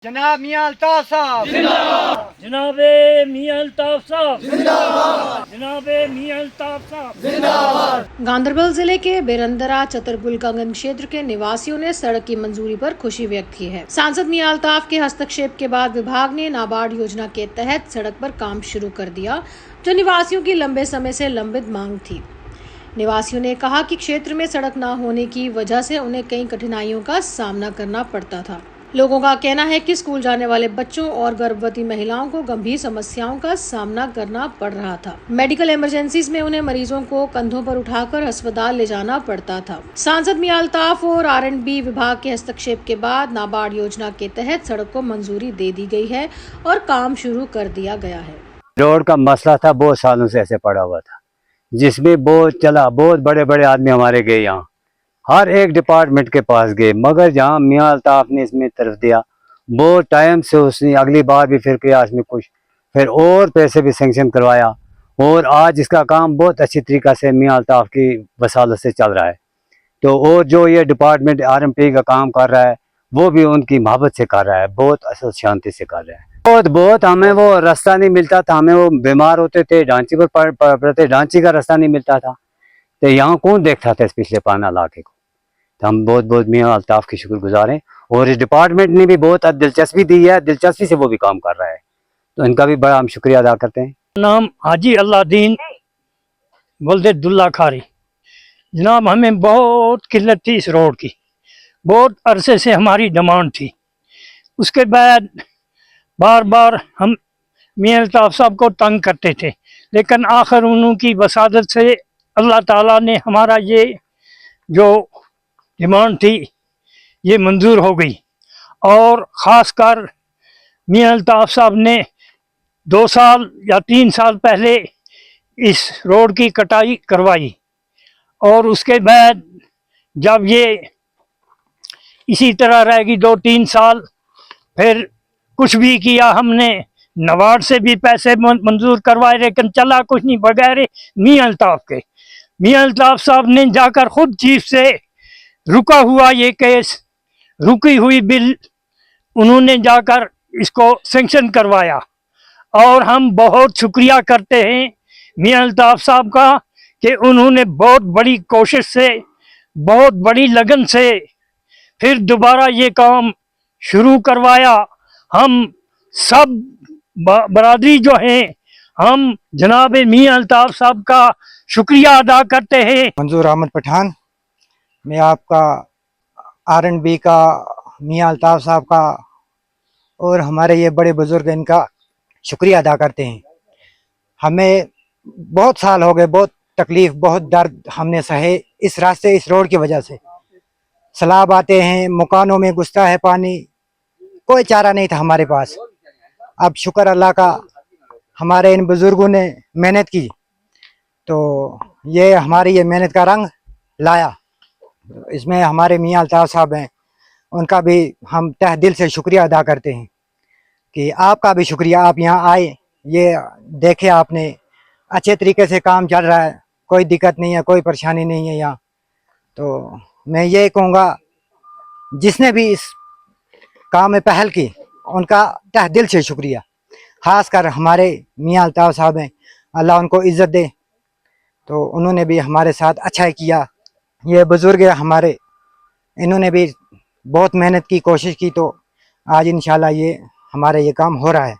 जनाब मियां अल्ताफ साहब जिंदाबाद, जनाबे मियां अल्ताफ साहब जिंदाबाद, जनाबे मियां अल्ताफ साहब जिंदाबाद। गांधरबल जिले के बेरंदरा चतुरगुल कंगन क्षेत्र के निवासियों ने सड़क की मंजूरी पर खुशी व्यक्त की है। सांसद मियां अल्ताफ के हस्तक्षेप के बाद विभाग ने नाबार्ड योजना के तहत सड़क पर काम शुरू कर दिया, जो निवासियों की लंबे समय से लंबित मांग थी। निवासियों ने कहा कि क्षेत्र में सड़क न होने की वजह से उन्हें कई कठिनाइयों का सामना करना पड़ता था। लोगों का कहना है कि स्कूल जाने वाले बच्चों और गर्भवती महिलाओं को गंभीर समस्याओं का सामना करना पड़ रहा था। मेडिकल इमरजेंसीज में उन्हें मरीजों को कंधों पर उठाकर अस्पताल ले जाना पड़ता था। सांसद मियां अल्ताफ और R&B विभाग के हस्तक्षेप के बाद नाबार्ड योजना के तहत सड़क को मंजूरी दे दी गई है और काम शुरू कर दिया गया है। रोड का मसला था, बहुत सालों से ऐसे पड़ा हुआ था, जिसमें बहुत चला, बहुत बड़े बड़े आदमी हमारे गए, यहाँ हर एक डिपार्टमेंट के पास गए, मगर जहाँ मियां अल्ताफ ने इसमें तरफ दिया, बहुत टाइम से उसने अगली बार भी फिर किया इसमें कुछ, फिर और पैसे भी सेंक्शन करवाया और आज इसका काम बहुत अच्छी तरीक़ा से मियां अल्ताफ की वसालत से चल रहा है। तो और जो ये डिपार्टमेंट R&P का काम कर रहा है वो भी उनकी मोहब्बत से कर रहा है, बहुत असल शांति से कर रहा है। बहुत हमें वो रास्ता नहीं मिलता था, हमें वो बीमार होते थे, ढांची पर पड़ते, ढांची का रास्ता नहीं मिलता था, तो यहाँ कौन देखता था इस पिछले पाना इलाके को। तो हम बहुत मियां अल्ताफ के शुक्रगुजार हैं और इस डिपार्टमेंट ने भी बहुत दिलचस्पी दी है, दिलचस्पी से वो भी काम कर रहा है, तो इनका भी बड़ा हम शुक्रिया अदा करते हैं। नाम हाजी अल्लादीन वल्दुल्ला खारी। जनाब, हमें बहुत किल्लत थी इस रोड की, बहुत अरसे से हमारी डिमांड थी। उसके बाद बार बार हम मियां अल्ताफ साहब को तंग करते थे, लेकिन आखिर उनकी वसादत से अल्लाह ताला ने हमारा ये जो डिमांड थी ये मंजूर हो गई। और ख़ासकर मियां अल्ताफ साहब ने 2 साल या 3 साल पहले इस रोड की कटाई करवाई और उसके बाद जब ये इसी तरह रहेगी 2-3 साल, फिर कुछ भी किया हमने, नाबार्ड से भी पैसे मंजूर करवाए, लेकिन चला कुछ नहीं बगैर मियां अल्ताफ के। मियां अल्ताफ साहब ने जाकर खुद चीफ से रुका हुआ ये केस, रुकी हुई बिल उन्होंने जाकर इसको सेंक्शन करवाया और हम बहुत शुक्रिया करते हैं मियां अल्ताफ साहब का कि उन्होंने बहुत बड़ी कोशिश से, बहुत बड़ी लगन से फिर दोबारा ये काम शुरू करवाया। हम सब बरादरी जो हैं, हम जनाब मियां अल्ताफ साहब का शुक्रिया अदा करते हैं। मंजूर अहमद पठान, मैं आपका R&B का, मियां अल्ताफ साहब का और हमारे ये बड़े बुजुर्ग इनका शुक्रिया अदा करते हैं। हमें बहुत साल हो गए, बहुत तकलीफ, बहुत दर्द हमने सहे इस रास्ते, इस रोड की वजह से। सैलाब आते हैं, मकानों में घुसता है पानी, कोई चारा नहीं था हमारे पास। अब शुक्र अल्लाह का, हमारे इन बुजुर्गों ने मेहनत की तो ये हमारी ये मेहनत का रंग लाया। इसमें हमारे मियां अल्ताफ साहब हैं, उनका भी हम तहे दिल से शुक्रिया अदा करते हैं कि आपका भी शुक्रिया, आप यहाँ आए, ये देखे आपने, अच्छे तरीके से काम चल रहा है, कोई दिक्कत नहीं है, कोई परेशानी नहीं है यहाँ। तो मैं ये कहूँगा जिसने भी इस काम में पहल की उनका तहे दिल से शुक्रिया। खासकर हमारे मियां अल्ताफ साहब हैं, अल्लाह उनको इज़्ज़त दे, तो उन्होंने भी हमारे साथ अच्छा किया। ये बुज़ुर्ग हमारे, इन्होंने भी बहुत मेहनत की, कोशिश की, तो आज इंशाल्लाह ये हमारा ये काम हो रहा है।